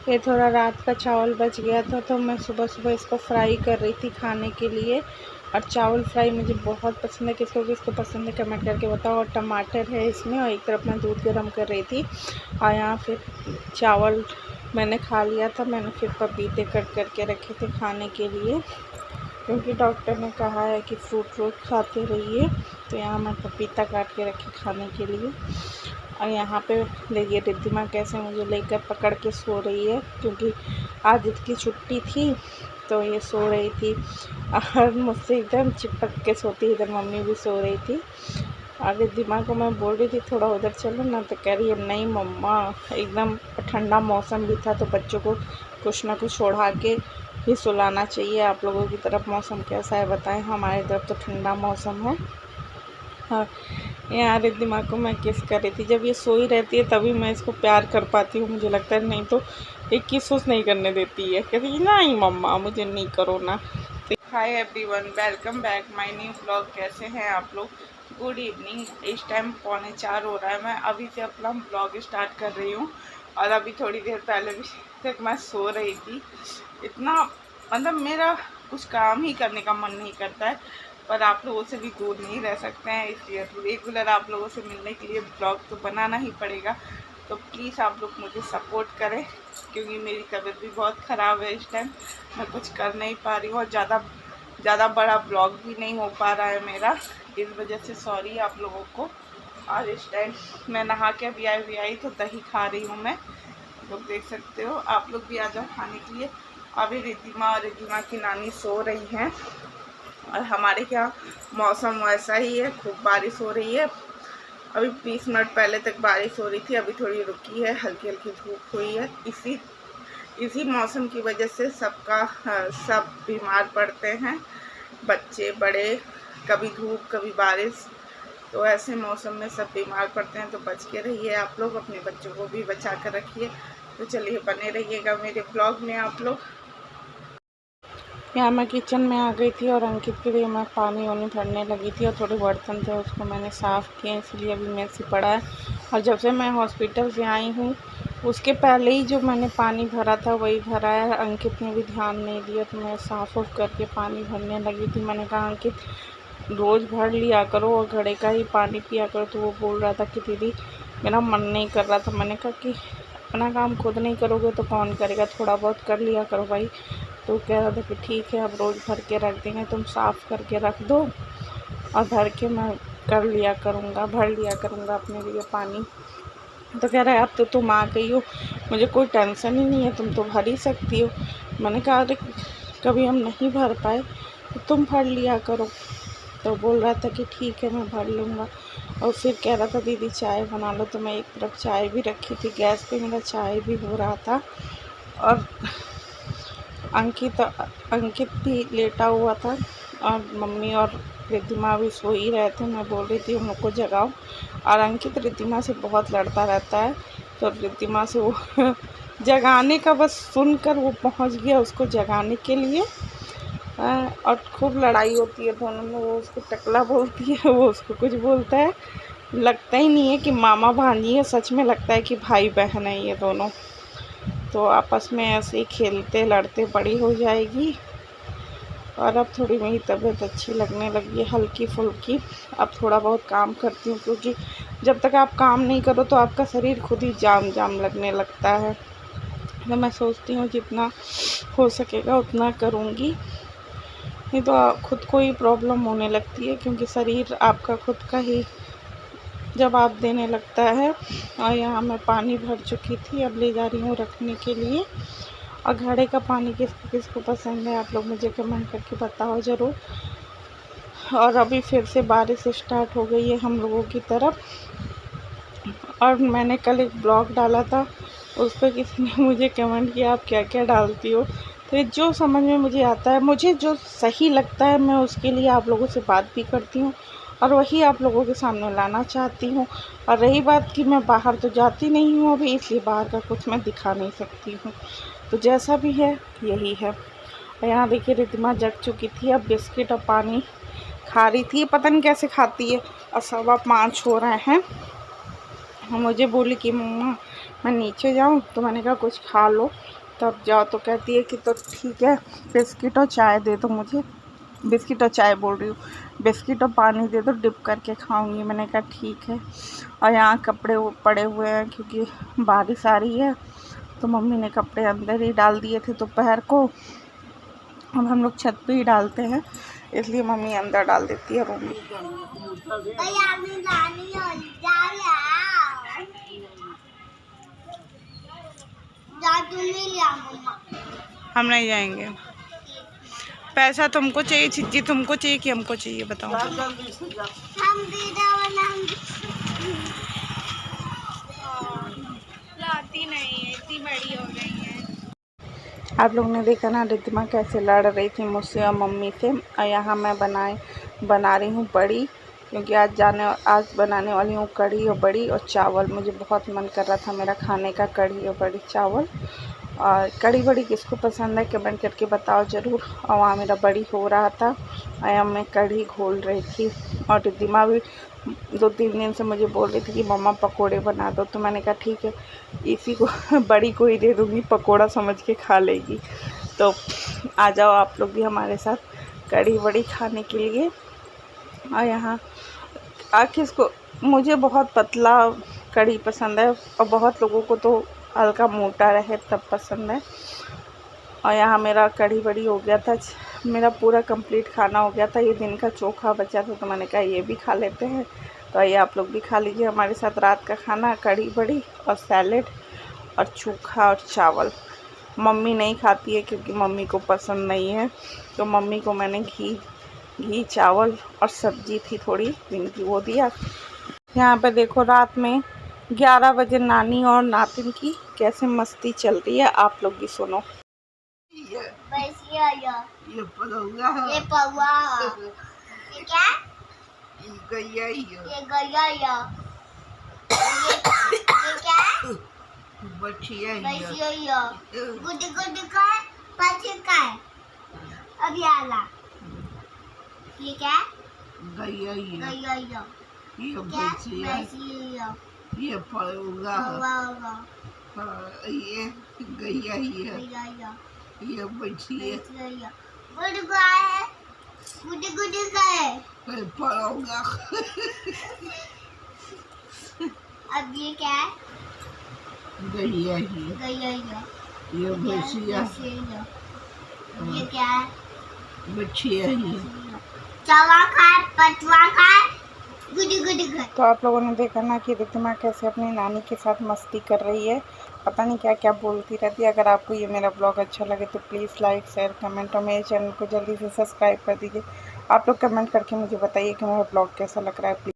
ये थोड़ा रात का चावल बच गया था तो मैं सुबह सुबह इसको फ्राई कर रही थी खाने के लिए। और चावल फ्राई मुझे बहुत पसंद है, किसको किसको पसंद है कमेंट करके बताओ। और टमाटर है इसमें, और एक तरफ मैं दूध गर्म कर रही थी। और यहाँ फिर चावल मैंने खा लिया था। मैंने फिर पपीते कट करके रखे थे खाने के लिए, क्योंकि डॉक्टर ने कहा है कि फ्रूट खाते रहिए। तो यहाँ मैं पपीता काट के रखी खाने के लिए। और यहाँ पे देखिए रिद्धिमा कैसे मुझे लेकर पकड़ के सो रही है, क्योंकि आज इसकी छुट्टी थी तो ये सो रही थी और मुझसे एकदम चिपक के सोती। इधर मम्मी भी सो रही थी। और रिद्धिमा को मैं बोल रही थी थोड़ा उधर चलो ना, तो कह रही है नहीं मम्मा, एकदम ठंडा मौसम भी था तो बच्चों को कुछ ना कुछ ओढ़ा के ही सुलाना चाहिए। आप लोगों की तरफ मौसम कैसा है बताएं। हमारी तरफ तो ठंडा मौसम है। हाँ, यहाँ रिद्धिमा को मैं किस कर रही थी। जब ये सोई रहती है तभी मैं इसको प्यार कर पाती हूँ, मुझे लगता है, नहीं तो एक किस उस नहीं करने देती है। कहती है नहीं मम्मा मुझे नहीं करो ना। Hi everyone, welcome back my new blog. कैसे हैं आप लोग? Good evening. इस टाइम 3:45 हो रहा है। मैं अभी से अपना ब्लॉग स्टार्ट कर रही हूँ। और अभी थोड़ी देर पहले भी तक मैं सो रही थी। इतना मतलब मेरा कुछ काम ही करने का मन नहीं करता है, पर आप लोगों से भी दूर नहीं रह सकते हैं, इसलिए रेगुलर आप लोगों से मिलने के लिए ब्लॉग तो बनाना ही पड़ेगा। तो प्लीज़ आप लोग मुझे सपोर्ट करें, क्योंकि मेरी तबीयत भी बहुत ख़राब है इस टाइम। मैं कुछ कर नहीं पा रही हूँ और ज़्यादा बड़ा ब्लॉग भी नहीं हो पा रहा है मेरा, इस वजह से सॉरी आप लोगों को। और इस टाइम मैं नहा के अभी आई तो दही खा रही हूँ मैं, लोग देख सकते हो। आप लोग भी आ जाओ खाने के लिए। अभी रिद्धिमा और रिद्धिमा की नानी सो रही हैं। और हमारे यहाँ मौसम वैसा ही है, खूब बारिश हो रही है। अभी 20 मिनट पहले तक बारिश हो रही थी, अभी थोड़ी रुकी है, हल्की हल्की धूप हुई है। इसी मौसम की वजह से सब बीमार पड़ते हैं, बच्चे बड़े, कभी धूप कभी बारिश। तो ऐसे मौसम में सब बीमार पड़ते हैं, तो बच के रहिए आप लोग, अपने बच्चों को भी बचा कर रखिए। तो चलिए बने रहिएगा मेरे ब्लॉग में आप लोग। यहाँ मैं किचन में आ गई थी और अंकित के लिए मैं पानी वानी भरने लगी थी, और थोड़े बर्तन थे उसको मैंने साफ़ किए, इसलिए अभी मेसी पड़ा है। और जब से मैं हॉस्पिटल से आई हूँ उसके पहले ही जो मैंने पानी भरा था वही भरा है। अंकित ने भी ध्यान नहीं दिया तो मैं साफ़ करके पानी भरने लगी थी। मैंने कहा अंकित रोज़ भर लिया करो और घड़े का ही पानी पिया करो। तो वो बोल रहा था कि दीदी मेरा मन नहीं कर रहा था। मैंने कहा कि अपना काम खुद नहीं करोगे तो कौन करेगा, थोड़ा बहुत कर लिया करो भाई। तो कह रहा था कि ठीक है अब रोज़ भर के रख देंगे, तुम साफ़ करके रख दो और भर के मैं भर लिया करूँगा अपने लिए पानी। तो कह रहा है अब तो तुम आ गई हो, मुझे कोई टेंशन ही नहीं है, तुम तो भर ही सकती हो। मैंने कहा अरे कभी हम नहीं भर पाए तो तुम भर लिया करो। तो बोल रहा था कि ठीक है मैं भर लूँगा। और फिर कह रहा था दीदी चाय बना लो। तो मैं एक तरफ चाय भी रखी थी गैस पे, मेरा चाय भी हो रहा था। और अंकित भी लेटा हुआ था और मम्मी और रिद्धिमा भी सो ही रहे थे। मैं बोल रही थी उन लोग को जगाओ। और अंकित रिद्धिमा से बहुत लड़ता रहता है, तो रिद्धिमा से वो जगाने का बस सुनकर वो पहुंच गया उसको जगाने के लिए। और खूब लड़ाई होती है दोनों में। वो उसको टकला बोलती है, वो उसको कुछ बोलता है। लगता ही नहीं है कि मामा भांजी है, सच में लगता है कि भाई बहन है ये दोनों। तो आपस में ऐसे ही खेलते लड़ते बड़ी हो जाएगी। और अब थोड़ी मेरी तबीयत अच्छी लगने लगी है, हल्की फुल्की। अब थोड़ा बहुत काम करती हूँ, क्योंकि जब तक आप काम नहीं करो तो आपका शरीर खुद ही जाम लगने लगता है। तो मैं सोचती हूँ जितना हो सकेगा उतना करूँगी, नहीं तो खुद को ही प्रॉब्लम होने लगती है, क्योंकि शरीर आपका खुद का ही जवाब देने लगता है। और यहाँ मैं पानी भर चुकी थी, अब ले जा रही हूँ रखने के लिए। और घड़े का पानी किसको किसको पसंद है आप लोग मुझे कमेंट करके बताओ ज़रूर। और अभी फिर से बारिश स्टार्ट हो गई है हम लोगों की तरफ। और मैंने कल एक ब्लॉग डाला था, उस पर किसी ने मुझे कमेंट किया आप क्या क्या डालती हो। तो जो समझ में मुझे आता है, मुझे जो सही लगता है, मैं उसके लिए आप लोगों से बात भी करती हूँ और वही आप लोगों के सामने लाना चाहती हूँ। और रही बात कि मैं बाहर तो जाती नहीं हूँ अभी, इसलिए बाहर का कुछ मैं दिखा नहीं सकती हूँ। तो जैसा भी है यही है। और यहाँ देखिए रिद्धिमा जग चुकी थी, अब बिस्किट और पानी खा रही थी। पता नहीं कैसे खाती है। और 5:15 हो रहे हैं। मुझे बोली कि मम्मा मैं नीचे जाऊँ, तो मैंने कहा कुछ खा लो तब जाओ। तो कहती है कि तो ठीक है, बिस्किट और चाय दे दो मुझे। बिस्किट और चाय बोल रही हूँ, बिस्किट और पानी दे दो, डिप करके खाऊंगी। मैंने कहा ठीक है। और यहाँ कपड़े पड़े हुए हैं क्योंकि बारिश आ रही है, तो मम्मी ने कपड़े अंदर ही डाल दिए थे दोपहर को। अब हम लोग छत पे ही डालते हैं, इसलिए मम्मी अंदर डाल देती है रूम में। हम नहीं जाएंगे। पैसा तुमको चाहिए छिज्जी, तुमको चाहिए कि हमको चाहिए, बताओ। लाती नहीं है, इतनी बड़ी हो गई है। आप लोग ने देखा ना रिद्धिमा कैसे लड़ रही थी मुझसे और मम्मी से। और यहाँ मैं बना रही हूँ बड़ी, क्योंकि आज बनाने वाली हूँ कढ़ी और बड़ी और चावल। मुझे बहुत मन कर रहा था मेरा खाने का, कढ़ी और बड़ी चावल। और कढ़ी बड़ी किसको पसंद है कमेंट करके बताओ ज़रूर। और वहाँ मेरा बड़ी हो रहा था और यहाँ मैं कढ़ी घोल रही थी। और रिद्धिमा भी 2-3 दिन से मुझे बोल रही थी कि मम्मा पकोड़े बना दो, तो मैंने कहा ठीक है, इसी को बड़ी को ही दे दूँगी, पकोड़ा समझ के खा लेगी। तो आ जाओ आप लोग भी हमारे साथ कढ़ी बड़ी खाने के लिए। और यहाँ किसको, मुझे बहुत पतला कढ़ी पसंद है और बहुत लोगों को तो हल्का मोटा रहे तब पसंद है। और यहाँ मेरा कढ़ी बड़ी हो गया था, मेरा पूरा कंप्लीट खाना हो गया था। ये दिन का चोखा बचा था, तो मैंने कहा ये भी खा लेते हैं। तो ये आप लोग भी खा लीजिए हमारे साथ रात का खाना, कढ़ी बड़ी और सैलेड और चोखा और चावल। मम्मी नहीं खाती है क्योंकि मम्मी को पसंद नहीं है, तो मम्मी को मैंने घी चावल और सब्जी थी थोड़ी दिन की, वो दिया। यहाँ पे देखो रात में 11 बजे नानी और नातिन की कैसे मस्ती चल रही है, आप लोग भी सुनो। ये पौवा है, ये पौवा है, ये क्या, ये गैया है, ये गैया है, ये क्या, बछिया है, गुड गुड का पछी का है, अब याला, ये क्या, गैया है, गैया है, ये बछिया है, ये पौवा है, ये गैया है, ये बछिया, गुड गाय है, गुड गाय, पड़ोगा। अब ये क्या है, गैया है, गैया है, ये बछिया, ये क्या है, बछिया है, चवा खाए, पटवा खाए, गुड। तो आप लोगों ने देखा ना कि रिद्धिमा कैसे अपनी नानी के साथ मस्ती कर रही है, पता नहीं क्या क्या बोलती रहती है। अगर आपको ये मेरा ब्लॉग अच्छा लगे तो प्लीज़ लाइक शेयर कमेंट और मेरे चैनल को जल्दी से सब्सक्राइब कर दीजिए। आप लोग कमेंट करके मुझे बताइए कि मेरा ब्लॉग कैसा लग रहा है।